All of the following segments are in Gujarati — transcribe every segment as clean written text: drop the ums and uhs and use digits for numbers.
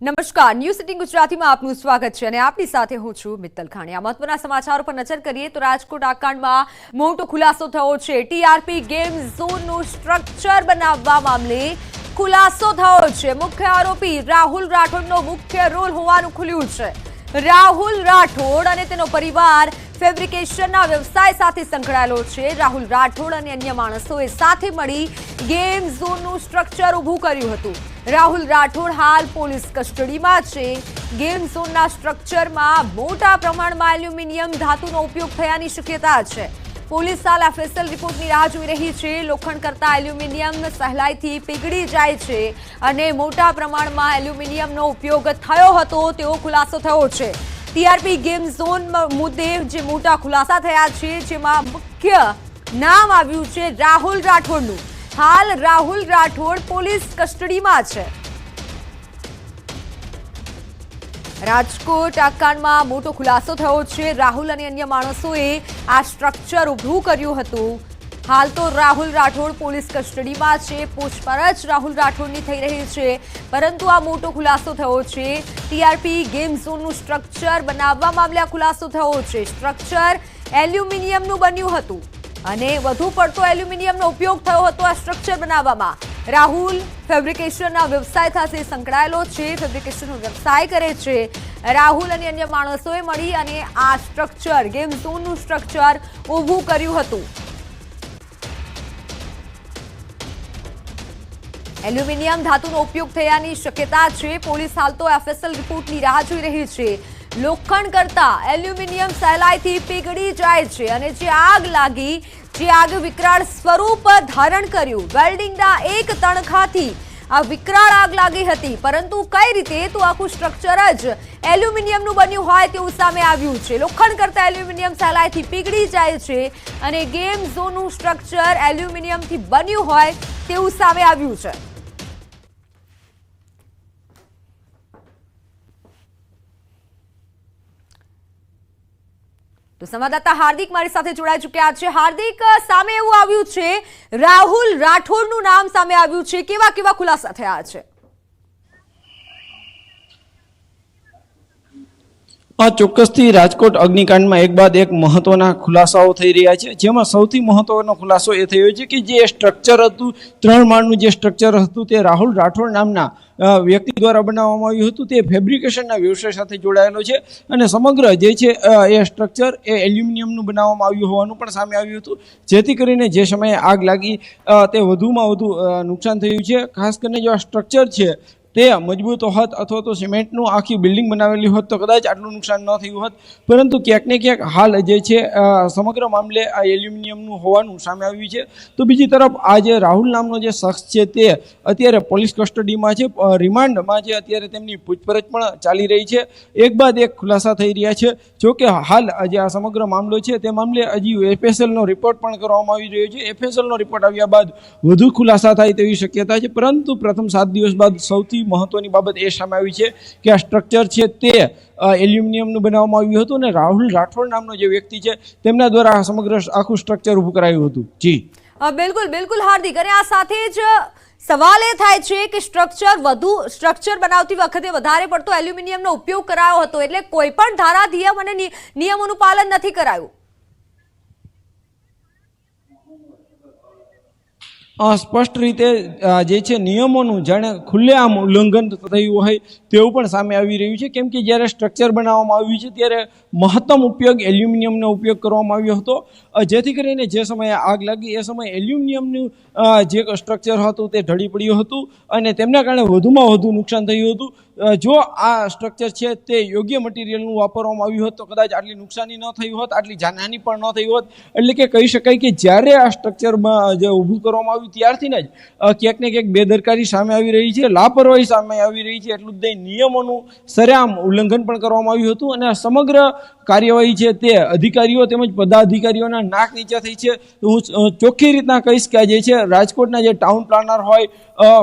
નમસ્કાર, ન્યૂઝ 18 ગુજરાતીમાં આપનું સ્વાગત છે અને આપની સાથે હું છું મિત્તલ ખાણીયા। મહત્વના સમાચારો પર નજર કરીએ તો રાજકોટ આકાંડમાં મોટો ખુલાસો થયો છે। ટીઆરપી ગેમ ઝોનનું સ્ટ્રક્ચર બનાવવા મામલે ખુલાસો થયો છે। મુખ્ય આરોપી રાહુલ રાઠોડનો મુખ્ય રોલ હોવાનું ખુલ્યું છે। રાહુલ રાઠોડ અને તેનો પરિવાર ફેબ્રિકેશનના વ્યવસાય સાથે સંકળાયેલો છે। રાહુલ રાઠોડ અને અન્ય માણસોએ સાથે મળી ગેમ ઝોનનું સ્ટ્રક્ચર ઊભું કર્યું હતું। રાહુલ રાઠોડ હાલ પોલીસ કસ્ટડીમાં છે। ગેમ ઝોનના સ્ટ્રક્ચરમાં મોટા પ્રમાણમાં એલ્યુમિનિયમ ધાતુનો ઉપયોગ થયાની શક્યતા છે। પોલીસ હાલ એફએસએલ રિપોર્ટની રાહ જોઈ રહી છે। લોખંડ કરતા એલ્યુમિનિયમ સહેલાઈથી પીગળી જાય છે અને મોટા પ્રમાણમાં એલ્યુમિનિયમનો ઉપયોગ થયો હતો તેવો ખુલાસો થયો છે। ટીઆરપી ગેમ ઝોન મુદ્દે જે મોટા ખુલાસા થયા છે જેમાં મુખ્ય નામ આવ્યું છે રાહુલ રાઠોડનું। હાલ રાહુલ રાઠોડ પોલીસ કસ્ટડીમાં છે। રાજકોટ આકાંડમાં મોટો ખુલાસો થયો છે। રાહુલ અને અન્ય માણસોએ આ સ્ટ્રક્ચર ઊભું કર્યું હતું। હાલ તો રાહુલ રાઠોડ પોલીસ કસ્ટડીમાં છે। પૂછપરછ રાહુલ રાઠોડની થઈ રહી છે, પરંતુ આ મોટો ખુલાસો થયો છે। ટીઆરપી ગેમ ઝોનનું સ્ટ્રક્ચર બનાવવા મામલે આ ખુલાસો થયો છે। સ્ટ્રક્ચર એલ્યુમિનિયમનું બન્યું હતું અને વધુ પડતો એલ્યુમિનિયમનો ઉપયોગ થયો હતો આ સ્ટ્રક્ચર બનાવવામાં। રાહુલ ફેબ્રિકેશનના વ્યવસાય સાથે સંકળાયેલો છે, ફેબ્રિકેશનનો વ્યવસાય કરે છે। રાહુલ અને અન્ય માણસોએ મળી અને આ સ્ટ્રક્ચર ગેમ ઝોનનું સ્ટ્રક્ચર ઊભું કર્યું હતું। એલ્યુમિનિયમ ધાતુનો ઉપયોગ થયાની શક્યતા છે। પોલીસ હાલ તો એફએસએલ રિપોર્ટની રાહ જોઈ રહી છે। લોખંડ કરતા એલ્યુમિનિયમ સહેલાઈથી પીગળી જાય છે અને જે આગ લાગી, જે આગ વિકરાળ સ્વરૂપ ધારણ કર્યું। વેલ્ડિંગના એક તણખાથી આ વિકરાળ આગ લાગી હતી, પરંતુ કઈ રીતે તો આખું સ્ટ્રક્ચર જ એલ્યુમિનિયમનું બન્યું હોય તેવું સામે આવ્યું છે। લોખંડ કરતા એલ્યુમિનિયમ સહેલાઈથી પીગળી જાય છે અને ગેમ ઝોનનું સ્ટ્રક્ચર એલ્યુમિનિયમથી બન્યું હોય તેવું સામે આવ્યું છે। તો સંવાદદાતા હાર્દિક મારી સાથે જોડાઈ ચૂક્યા છે। હાર્દિક, સામે એવું આવ્યું છે રાહુલ રાઠોડનું નામ સામે આવ્યું છે, કેવા કેવા ખુલાસા થયા છે? ચોક્કસથી રાજકોટ અગ્નિકાંડમાં એક બાદ એક મહત્વના ખુલાસાઓ થઈ રહ્યા છે, જેમાં સૌથી મહત્વનો ખુલાસો એ થયો છે કે જે સ્ટ્રક્ચર હતું, 3 માળનું જે સ્ટ્રક્ચર હતું, તે રાહુલ રાઠોડ નામના વ્યક્તિ દ્વારા બનાવવામાં આવ્યું હતું। તે ફેબ્રિકેશનના વ્યવસાય સાથે જોડાયેલો છે અને સમગ્ર જે છે એ સ્ટ્રક્ચર એ એલ્યુમિનિયમનું બનાવવામાં આવ્યું હોવાનું પણ સામે આવ્યું હતું, જેથી કરીને જે સમયે આગ લાગી તે વધુમાં વધુ નુકસાન થયું છે। ખાસ કરીને જો આ સ્ટ્રક્ચર છે તે મજબૂત હોત અથવા તો સિમેન્ટનું આખી બિલ્ડિંગ બનાવેલી હોત તો કદાચ આટલું નુકસાન ન થયું હોત, પરંતુ ક્યાંક ને ક્યાંક હાલ જે છે સમગ્ર મામલે આ એલ્યુમિનિયમનું હોવાનું સામે આવ્યું છે। તો બીજી તરફ આ જે રાહુલ નામનો જે શખ્સ છે તે અત્યારે પોલીસ કસ્ટડીમાં છે, રિમાન્ડમાં છે, અત્યારે તેમની પૂછપરછ પણ ચાલી રહી છે। એક બાદ એક ખુલાસા થઈ રહ્યા છે। જોકે હાલ જે આ સમગ્ર મામલો છે તે મામલે હજી એફએસએલનો રિપોર્ટ પણ કરવામાં આવી રહ્યો છે। એફએસએલનો રિપોર્ટ આવ્યા બાદ વધુ ખુલાસા થાય તેવી શક્યતા છે, પરંતુ પ્રથમ 7 દિવસ બાદ સૌથી મહત્વની બાબત એ સામે આવી છે કે આ સ્ટ્રક્ચર છે તે એલ્યુમિનિયમનું બનાવવામાં આવ્યું હતું અને રાહુલ રાઠોડ નામનો જે વ્યક્તિ છે તેમના દ્વારા સમગ્ર આખું સ્ટ્રક્ચર ઊભું કરાયું હતું। જી બિલકુલ બિલકુલ હાર્દિક, અને આ સાથે જ સવાલ એ થાય છે કે સ્ટ્રક્ચર બનાવતી વખતે વધારે પડતો એલ્યુમિનિયમનો ઉપયોગ કરાયો હતો, એટલે કોઈ પણ ધારાધીયમ અને નિયમોનું પાલન નથી કરાયું। સ્પષ્ટ રીતે જે છે નિયમોનું જાણે ખુલ્લેઆમ ઉલ્લંઘન થયું હોય તેવું પણ સામે આવી રહ્યું છે, કેમ કે જ્યારે સ્ટ્રક્ચર બનાવવામાં આવ્યું છે ત્યારે મહત્તમ ઉપયોગ એલ્યુમિનિયમનો ઉપયોગ કરવામાં આવ્યો હતો, જેથી કરીને જે સમયે આગ લાગી એ સમયે એલ્યુમિનિયમનું જે સ્ટ્રક્ચર હતું તે ઢળી પડ્યું હતું અને તેમના કારણે વધુમાં વધુ નુકસાન થયું હતું। જો આ સ્ટ્રક્ચર છે તે યોગ્ય મટીરિયલનું વાપરવામાં આવ્યું હોત તો કદાચ આટલી નુકસાની ન થઈ હોત, આટલી જાનહાની પણ ન થઈ હોત। એટલે કે કહી શકાય કે જ્યારે આ સ્ટ્રક્ચરમાં જે ઊભું કરવામાં આવ્યું ત્યારથી જ ક્યાંક ને ક્યાંક બેદરકારી સામે આવી રહી છે, લાપરવાહી સામે આવી રહી છે। એટલું જ નહીં, નિયમોનું સરેઆમ ઉલ્લંઘન પણ કરવામાં આવ્યું હતું અને આ સમગ્ર કાર્યવાહી છે તે અધિકારીઓ તેમજ પદાધિકારીઓના નાક નીચે થઈ છે। હું ચોખ્ખી રીતના કહીશ કે જે છે રાજકોટના જે ટાઉન પ્લાનર હોય,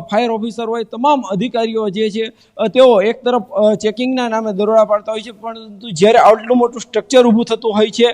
ફાયર ઓફિસર હોય, તમામ અધિકારીઓ જે છે તેઓ એક તરફ ચેકિંગના નામે દરોડા પાડતા હોય છે, પરંતુ જ્યારે આટલું મોટું સ્ટ્રક્ચર ઊભું થતું હોય છે,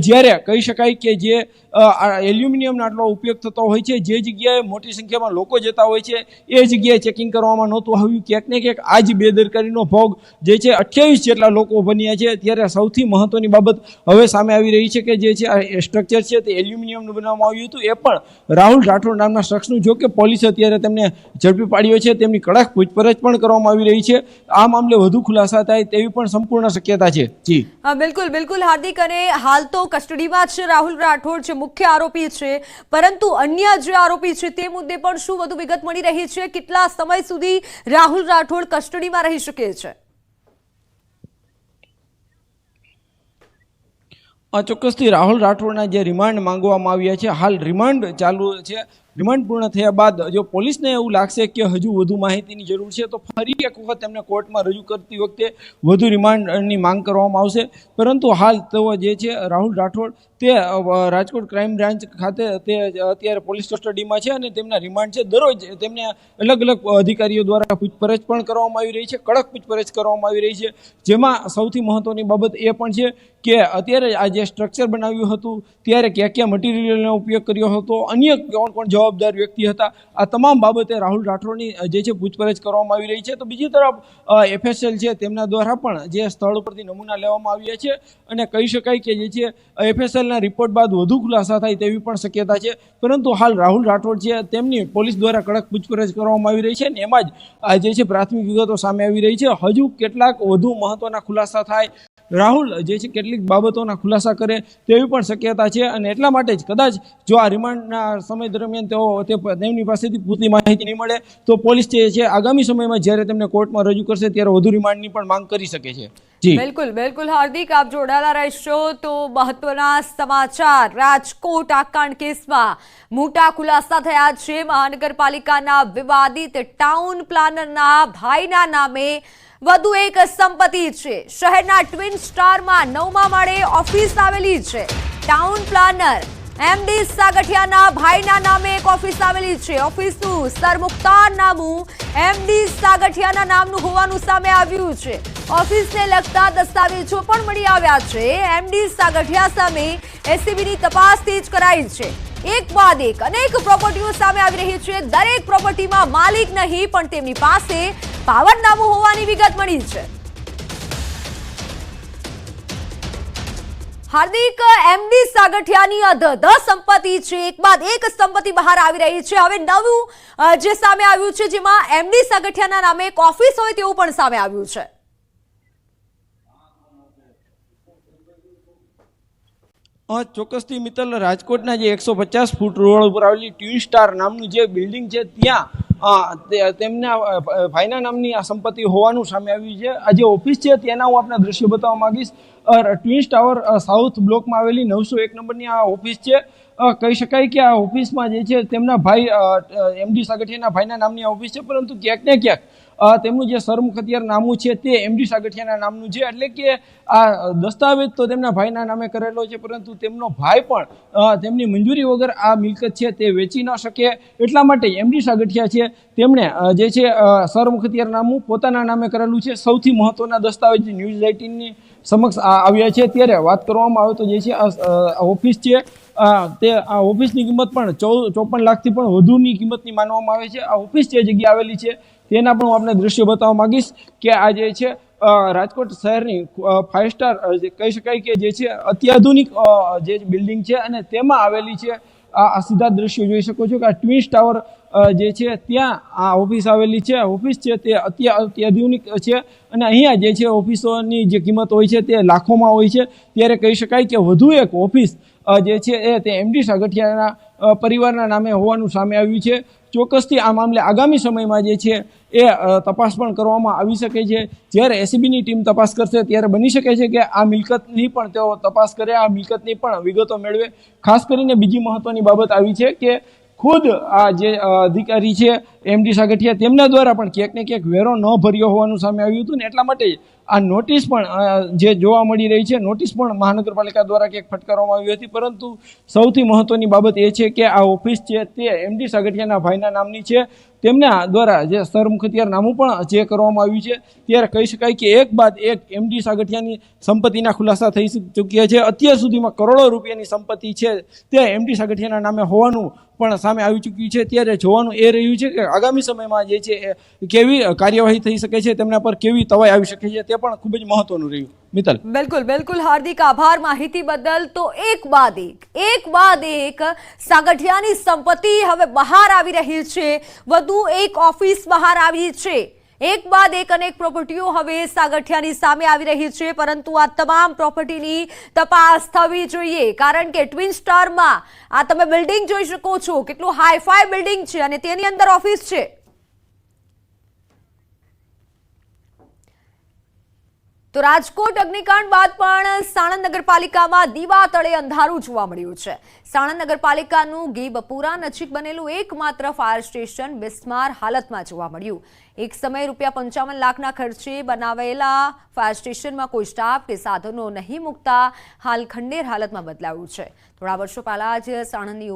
જ્યારે કહી શકાય કે જે એલ્યુમિનિયમનો આટલો ઉપયોગ થતો હોય છે, જે જગ્યાએ મોટી સંખ્યામાં લોકો જતા હોય છે એ જગ્યાએ ચેકિંગ કરવામાં નહોતું આવ્યું. ક્યાંક ને ક્યાંક આ જ બેદરકારીનો ભોગ જે છે 28 જેટલા લોકો બન્યા છે. ત્યારે સૌથી મહત્વની બાબત હવે સામે આવી રહી છે કે જે છે આ સ્ટ્રક્ચર છે તે એલ્યુમિનિયમનું બનાવવામાં આવ્યું હતું, એ પણ રાહુલ રાઠોડ નામના શખ્સનું. જો કે પોલીસે અત્યારે તેમને ઝડપી પાડ્યો છે, તેમની કડક પૂછપરછ પણ કરવામાં આવી રહી છે. આ મામલે વધુ ખુલાસા થાય તેવી પણ સંપૂર્ણ શક્યતા છે. જી બિલકુલ બિલકુલ હાર્દિક, અને હાલ તો કસ્ટડીમાં છે રાહુલ રાઠોડ, જે મુખ્ય આરોપી છે, પરંતુ અન્ય જે આરોપી છે તે મુદ્દે પણ શું વધુ વિગત મળી રહી છે? કેટલા સમય સુધી રાહુલ રાઠોડ કસ્ટડીમાં રહી શકે છે? ચોક્કસથી રાહુલ રાઠોડના જે રિમાન્ડ માંગવામાં આવ્યા છે, હાલ રિમાન્ડ ચાલુ છે. રિમાન્ડ પૂર્ણ થયા બાદ જો પોલીસને એવું લાગશે કે હજુ વધુ માહિતીની જરૂર છે તો ફરી એક વખત તેમને કોર્ટમાં રજૂ કરતી વખતે વધુ રિમાન્ડની માંગ કરવામાં આવશે. પરંતુ હાલ તેઓ જે છે રાહુલ રાઠોડ તે રાજકોટ ક્રાઇમ બ્રાન્ચ ખાતે તે અત્યારે પોલીસ કસ્ટડીમાં છે અને તેમના રિમાન્ડ છે. દરરોજ તેમને અલગ અલગ અધિકારીઓ દ્વારા પૂછપરછ પણ કરવામાં આવી રહી છે, કડક પૂછપરછ કરવામાં આવી રહી છે. જેમાં સૌથી મહત્વની બાબત એ પણ છે કે અત્યારે આ જે સ્ટ્રક્ચર બનાવ્યું હતું ત્યારે ક્યાં ક્યાં મટીરિયલનો ઉપયોગ કર્યો હતો, અન્ય કોણ જવાબદાર વ્યક્તિ હતા, આ તમામ બાબતે રાહુલ રાઠોડની જે છે પૂછપરછ કરવામાં આવી રહી છે. તો બીજી તરફ FSL છે તેમના દ્વારા પણ જે સ્થળ ઉપરથી નમૂના લેવામાં આવ્યા છે અને કહી શકાય કે જે છે FSLના રિપોર્ટ બાદ વધુ ખુલાસા થાય તેવી પણ શક્યતા છે. પરંતુ હાલ રાહુલ રાઠોડ છે તેમની પોલીસ દ્વારા કડક પૂછપરછ કરવામાં આવી રહી છે અને એમાં જ આ જે છે પ્રાથમિક વિગતો સામે આવી રહી છે. હજુ કેટલાક વધુ મહત્વના ખુલાસા થાય, રાહુલ જે છે કેટલીક બાબતોના ખુલાસા કરે તેવી પણ શક્યતા છે અને એટલા માટે જ કદાચ જો આ રિમાન્ડના સમય દરમિયાન તેમની પાસેથી પૂરતી માહિતી નહીં મળે તો પોલીસ જે છે આગામી સમયમાં જ્યારે તેમને કોર્ટમાં રજૂ કરશે ત્યારે વધુ રિમાન્ડની પણ માંગ કરી શકે છે. જી બિલકુલ બિલકુલ હાર્દિક, આપ જોડાયેલા રહેશો. તો મહત્વના સમાચાર, રાજકોટ આકાંડ કેસમાં મોટા ખુલાસા થયા છે. મહાનગરપાલિકાના વિવાદિત ટાઉન પ્લાનરના ભાઈના નામે વધુ એક સંપત્તિ છે. શહેરના ટ્વિન સ્ટારમાં 9મા માળે ઓફિસ આવેલી છે. ટાઉન પ્લાનર MD સાગઠિયાના ભાઈના નામે એક ઓફિસ આવેલી છે. ઓફિસનું સરમુખતાર નામું MD સાગઠિયાના નામનું હોવાનું સામે આવ્યું છે. ઓફિસને લગતા દસ્તાવેજો પણ મળી આવ્યા છે. MD સાગઠિયા સામે SCBની તપાસ તેજ કરાઈ છે. એક બાદ એક અનેક પ્રોપર્ટીઓ સામે આવી રહી છે. દરેક પ્રોપર્ટીમાં માલિક નહીં પણ તેમની પાસે પાવરનામું હોવાની વિગત મળી છે. હાર્દિક, MD સાગઠિયાની અધધ સંપત્તિ છે, એક બાદ એક સંપત્તિ બહાર આવી રહી છે. હવે નવું જે સામે આવ્યું છે જેમાં MD સાગઠિયાના નામે એક ઓફિસ હોય તેવું પણ સામે આવ્યું છે. ચોક્કસથી મિત્તલ, રાજકોટના જે 150 ફૂટ રોડ ઉપર આવેલી ટ્વિન સ્ટાર નામનું જે બિલ્ડિંગ છે ત્યાં તેમના ભાઈના નામની આ સંપત્તિ હોવાનું સામે આવ્યું છે. આ જે ઓફિસ છે તેના હું આપને દ્રશ્ય બતાવવા માંગીશ. ટ્વિન્સ ટાવર સાઉથ બ્લોકમાં આવેલી 901 નંબરની આ ઓફિસ છે. કહી શકાય કે આ ઓફિસમાં જે છે તેમના ભાઈ MD સાગઠિયાના ભાઈના નામની ઓફિસ છે, પરંતુ ક્યાંક ને ક્યાંક તેમનું જે સરમુખત્યાર નામું છે તે MD સાગઠિયાના નામનું છે. એટલે કે આ દસ્તાવેજ તો તેમના ભાઈના નામે કરેલો છે, પરંતુ તેમનો ભાઈ પણ તેમની મંજૂરી વગર આ મિલકત છે તે વેચી ન શકે. એટલા માટે MD સાગઠિયા છે તેમણે જે છે સરમુખત્યાર નામું પોતાના નામે કરેલું છે. સૌથી મહત્વના દસ્તાવેજ ન્યૂઝ 18ની સમક્ષ આવ્યા છે. ત્યારે વાત કરવામાં આવે તો જે છે આ ઓફિસ છે તે આ ઓફિસની કિંમત પણ 54 લાખથી પણ વધુની કિંમતની માનવામાં આવે છે. આ ઓફિસ જે જગ્યા આવેલી છે તેના પણ હું આપને દ્રશ્ય બતાવવા માંગીશ કે આ જે છે રાજકોટ શહેરની 5 સ્ટાર કહી શકાય કે જે છે અત્યાધુનિક જે બિલ્ડિંગ છે અને તેમાં આવેલી છે. આ સીધા દ્રશ્યો જોઈ શકો છો કે આ ટ્વિન્સ ટાવર જે છે ત્યાં આ ઓફિસ આવેલી છે. ઓફિસ છે તે અત્યાધુનિક છે અને અહીંયા જે છે ઓફિસોની જે કિંમત હોય છે તે લાખોમાં હોય છે. ત્યારે કહી શકાય કે વધુ એક ઓફિસ જે છે તે MD સાગઠિયાના પરિવારના નામે હોવાનું સામે આવ્યું છે. ચોક્કસથી આ મામલે આગામી સમયમાં જે છે એ તપાસ પણ કરવામાં આવી શકે છે. જ્યારે SCBની ટીમ તપાસ કરશે ત્યારે બની શકે છે કે આ મિલકતની પણ તેઓ તપાસ કરે, આ મિલકતની પણ વિગતો મેળવે. ખાસ કરીને બીજી મહત્વની બાબત આવી છે કે ખુદ આ જે અધિકારી છે MD સાગઠિયા તેમના દ્વારા પણ ક્યાંક ને ક્યાંક વેરો ન ભર્યો હોવાનું સામે આવ્યું હતું ને એટલા માટે આ નોટિસ પણ જે જોવા મળી રહી છે, નોટિસ પણ મહાનગરપાલિકા દ્વારા ક્યાંક ફટકારવામાં આવી હતી. પરંતુ સૌથી મહત્વની બાબત એ છે કે આ ઓફિસ છે તે MD સાગઠિયાના ભાઈના નામની છે. તેમના દ્વારા જે સરમુખત્યારનામું પણ જે કરવામાં આવ્યું છે, ત્યારે કહી શકાય કે એક બાદ એક એમડી સાગઠિયાની સંપત્તિના ખુલાસા થઈ ચૂક્યા છે. અત્યાર સુધીમાં કરોડો રૂપિયાની સંપત્તિ છે તે એમડી સાગઠિયાના નામે હોવાનું પણ સામે આવી ચૂક્યું છે. ત્યારે જોવાનું એ રહ્યું છે કે આગામી સમયમાં જે છે એ કેવી કાર્યવાહી થઈ શકે છે, તેમના પર કેવી તવાઈ આવી શકે છે, તે પણ ખૂબ જ મહત્વનું રહ્યું. મિત્તલ. બિલકુલ બિલકુલ હાર્દિક આભાર માહિતી બદલ. તો એક બાદ એક સાગઠિયાની સંપત્તિ હવે બહાર આવી રહી છે. વધુ એક ઓફિસ બહાર આવી છે. એક બાદ એક અનેક પ્રોપર્ટીઓ હવે સાગઠિયાની સામે આવી રહી છે. પરંતુ આ તમામ પ્રોપર્ટીની તપાસ થવી જોઈએ, કારણ કે ટ્વિન સ્ટારમાં આ તમે બિલ્ડિંગ જોઈ શકો છો, કેટલું હાઈફાઈ બિલ્ડિંગ છે અને તેની અંદર ઓફિસ છે. તો રાજકોટ અગ્નિકાંડ બાદ પણ સાણંદ નગરપાલિકામાં દીવા તળે અંધારું જોવા મળ્યું છે. સાણંદ નગરપાલિકાનું ગીબપુરા નજીક બનેલું એકમાત્ર ફાયર સ્ટેશન બિસ્માર હાલતમાં જોવા મળ્યું. એક સમયે ₹55 લાખના ખર્ચે બનાવેલા ફાયર સ્ટેશનમાં કોઈ સ્ટાફ કે સાધનો નહીં મૂકતા હાલ ખંડેર હાલતમાં બદલાયું છે. થોડા વર્ષો પહેલા જ સાણંદની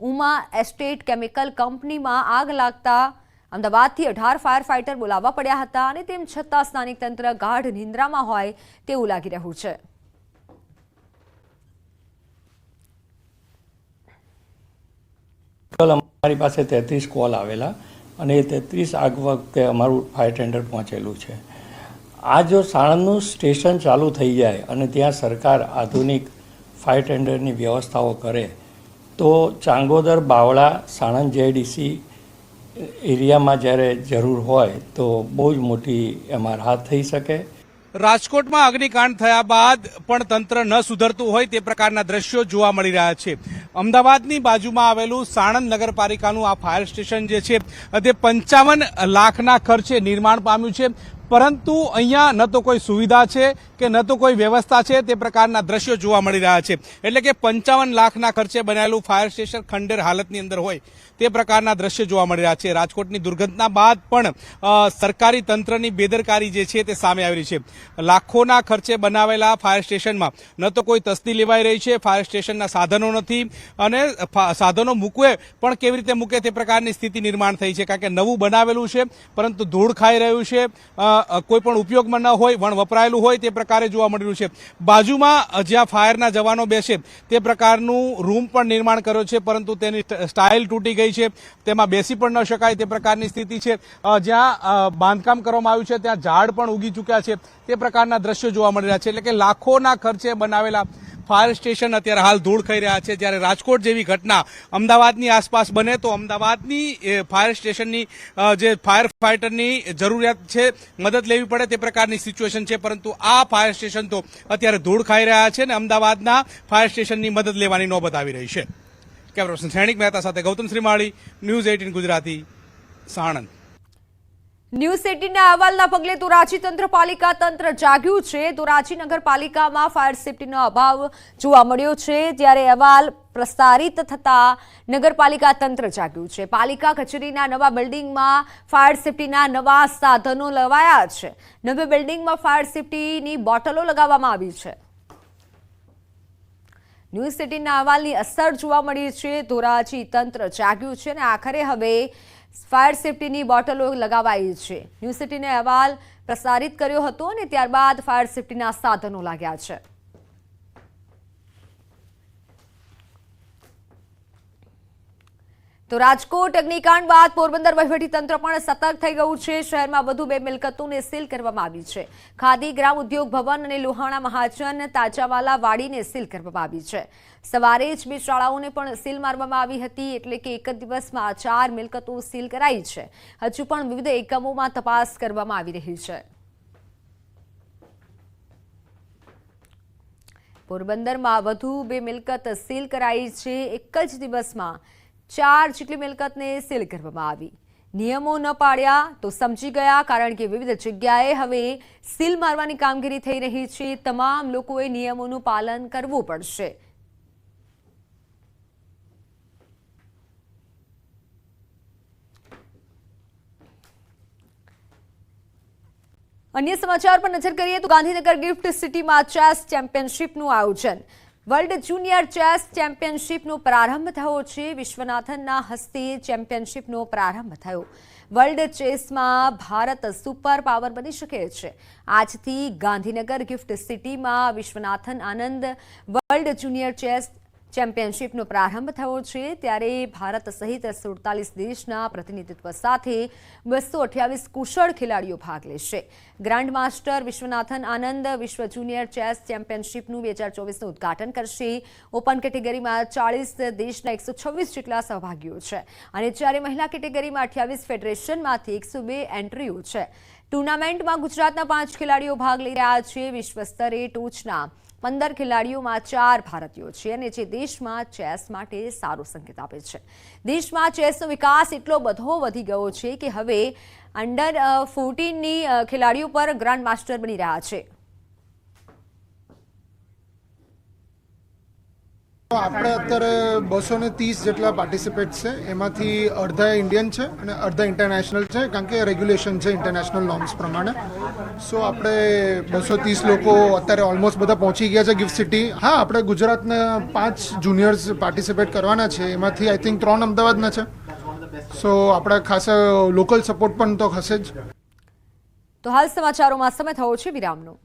ઉમા એસ્ટેટ કેમિકલ કંપનીમાં આગ લાગતા અમદાવાદથી 18 ફાયર ફાઇટર બોલાવવા પડ્યા હતા અને તેમ છતાં સ્થાનિક તંત્ર ગાઢ નિંદ્રામાં હોય તેવું લાગી રહ્યું છે. અમારી પાસે 33 કોલ આવેલા અને એ 33 આગ વખતે અમારું ફાયર ટેન્ડર પહોંચેલું છે. આ જો સાણંદનું સ્ટેશન ચાલુ થઈ જાય અને ત્યાં સરકાર આધુનિક ફાયર ટેન્ડરની વ્યવસ્થાઓ કરે તો ચાંગોદર, બાવળા, સાણંદ જેડીસી એરિયામાં જ્યારે જરૂર હોય તો બહુ જ મોટી એમાં રાહત થઈ શકે. રાજકોટમાં અગ્નિકાંડ થયા બાદ પણ તંત્ર ન સુધરતું હોય તે પ્રકારના દ્રશ્યો જોવા મળી રહ્યા છે. અમદાવાદની બાજુમાં આવેલું સાણંદ નગરપાલિકાનું આ ફાયર સ્ટેશન જે છે તે 55 લાખના ખર્ચે નિર્માણ પામ્યું છે. પરંતુ અહીંયા ન તો કોઈ સુવિધા છે કે ન તો કોઈ વ્યવસ્થા છે તે પ્રકારના દ્રશ્યો જોવા મળી રહ્યા છે. એટલે કે 55 લાખના ખર્ચે બનાવેલું ફાયર સ્ટેશન ખંડેર હાલતની અંદર હોય તે પ્રકારના દ્રશ્યો જોવા મળી રહ્યા છે. રાજકોટની દુર્ઘટના બાદ પણ સરકારી તંત્રની બેદરકારી જે છે તે સામે આવી રહી છે. લાખોના ખર્ચે બનાવેલા ફાયર સ્ટેશનમાં ન તો કોઈ તસ્દી લેવાઈ રહી છે, ફાયર સ્ટેશનના સાધનો નથી અને સાધનો મૂકવે પણ કેવી રીતે મૂકે તે પ્રકારની સ્થિતિ નિર્માણ થઈ છે. કારણ કે નવું બનાવેલું છે પરંતુ ધૂળ ખાઈ રહ્યું છે, કોઈ પણ ઉપયોગમાં ન હોય, વણ વપરાયેલું હોય તે પ્રકારે જોવા મળી રહ્યું છે. બાજુમાં જ્યાં ફાયરના જવાનો બેસે તે પ્રકારનું રૂમ પણ નિર્માણ કર્યો છે પરંતુ તેની સ્ટાઇલ તૂટી ગઈ છે, તેમાં બેસી પણ ન શકાય તે પ્રકારની સ્થિતિ છે. જ્યાં બાંધકામ કરવામાં આવ્યું છે ત્યાં ઝાડ પણ ઉગી ચૂક્યા છે તે પ્રકારના દ્રશ્યો જોવા મળી રહ્યા છે. એટલે કે લાખોના ખર્ચે બનાવેલા ફાયર સ્ટેશન અત્યારે હાલ ધૂળ ખાઈ રહ્યા છે. જ્યારે રાજકોટ જેવી ઘટના અમદાવાદની આસપાસ બને તો અમદાવાદની ફાયર સ્ટેશનની જે ફાયર ફાઇટરની જરૂરિયાત છે, મદદ લેવી પડે તે પ્રકારની સિચ્યુએશન છે. પરંતુ આ ફાયર સ્ટેશન તો અત્યારે ધૂળ ખાઈ રહ્યા છે અને અમદાવાદના ફાયર સ્ટેશનની મદદ લેવાની નોબત આવી રહી છે. કેમેરા પર્સન સૈનિક મહેતા સાથે ગૌતમ શ્રીમાળી, ન્યૂઝ 18 ગુજરાતી, સાણંદ. ન્યૂઝ 18ના અહેવાલના પગલે ધોરાજી પાલિકા તંત્ર જાગ્યું છે. ધોરાજી નગરપાલિકામાં ફાયર સેફટીનો અભાવ જોવા મળ્યો છે. જ્યારે અહેવાલ પ્રસારિત થતા નગરપાલિકા તંત્ર જાગ્યું છે. પાલિકા કચેરીના નવા બિલ્ડિંગમાં ફાયર સેફટીના નવા સાધનો લવાયા છે. નવી બિલ્ડિંગમાં ફાયર સેફટીની બોટલો લગાવવામાં આવી છે. ન્યૂઝ 18ના અહેવાલની અસર જોવા મળી છે. ધોરાજી તંત્ર જાગ્યું છે અને આખરે હવે ફાયર સેફટીની બોટલો લગાવાઈ છે. ન્યૂઝ 18ને અહેવાલ પ્રસારિત કર્યો હતો અને ત્યારબાદ ફાયર સેફટીના સાધનો લાગ્યા છે. તો રાજકોટ અગ્નિકાંડ બાદ પોરબંદર વહીવટીતંત્ર પણ સતર્ક થઈ ગયું છે. શહેરમાં વધુ 2 મિલકતોને સીલ કરવામાં આવી છે. ખાદી ગ્રામ ઉદ્યોગ ભવન અને લોહાણા મહાજન તાજાવાલા વાડીને સીલ કરવામાં આવી છે. સવારે જ 2 શાળાઓને પણ સીલ મારવામાં આવી હતી. એટલે કે એક જ દિવસમાં 4 મિલકતો સીલ કરાઈ છે. હજુ પણ વિવિધ એકમોમાં તપાસ કરવામાં આવી રહી છે. પોરબંદરમાં વધુ 2 મિલકત સીલ કરાઈ છે. એક જ દિવસમાં 4 જેટલી મિલકતને સીલ કરવામાં આવી. નિયમો ન પાડ્યા તો સમજી ગયા, કારણ કે વિવિધ જગ્યાએ હવે સીલ મારવાની કામગીરી થઈ રહી છે. તમામ લોકોએ નિયમોનું પાલન કરવું પડશે. અન્ય સમાચાર પર નજર કરીએ તો ગાંધીનગર ગિફ્ટ સિટીમાં ચેસ ચેમ્પિયનશિપનું આયોજન. વર્લ્ડ જુનિયર ચેસ ચેમ્પિયનશિપનો પ્રારંભ થયો છે. વિશ્વનાથનના હસ્તે ચેમ્પિયનશિપનો પ્રારંભ થયો. વર્લ્ડ ચેસમાં ભારત સુપર પાવર બની શકે છે. આજથી ગાંધીનગર ગિફ્ટ સિટીમાં Viswanathan Anand world junior chess ચેમ્પિયનશિપનો પ્રારંભ થયો છે. ત્યારે ભારત સહિત 47 દેશના પ્રતિનિધિત્વ સાથે 228 કુશળ ખેલાડીઓ ભાગ લેશે. ગ્રાન્ડ માસ્ટર વિશ્વનાથન આનંદ વિશ્વ જુનિયર ચેસ ચેમ્પિયનશિપનું 2024નું ઉદ્ઘાટન કરશે. ઓપન કેટેગરીમાં 40 દેશના 126 જેટલા સહભાગીઓ છે અને જ્યારે મહિલા કેટેગરીમાં 28 ફેડરેશનમાંથી 102 એન્ટ્રીઓ છે. ટુર્નામેન્ટમાં ગુજરાતના 5 ખેલાડીઓ ભાગ લઈ રહ્યા છે. વિશ્વ સ્તરે ટોચના 15 ખેલાડીઓમાં 4 ભારતીયો છે અને જે દેશમાં ચેસ માટે સારો સંકેત આપે છે. દેશમાં ચેસનો વિકાસ એટલો બધો વધી ગયો છે કે હવે અંડર 14ની ખેલાડીઓ પર ગ્રાન્ડ માસ્ટર બની રહ્યા છે. આપણે અત્યારે 230 જેટલા પાર્ટિસિપેટ છે. એમાંથી અડધા ઇન્ડિયન છે અને અડધા ઇન્ટરનેશનલ છે, કારણ કે રેગ્યુલેશન છે ઇન્ટરનેશનલ નોર્મ્સ પ્રમાણે. સો આપણે 230 લોકો અત્યારે ઓલમોસ્ટ બધા પહોંચી ગયા છે ગિફ્ટ સિટી. હા, આપણે ગુજરાતના 5 જુનિયર્સ પાર્ટિસિપેટ કરવાના છે. એમાંથી આઈ થિંક 3 અમદાવાદના છે. સો આપણે ખાસા લોકલ સપોર્ટ પણ તો હશે જ. તો હાલ સમાચારોમાં સમય થયો છે વિરામનો.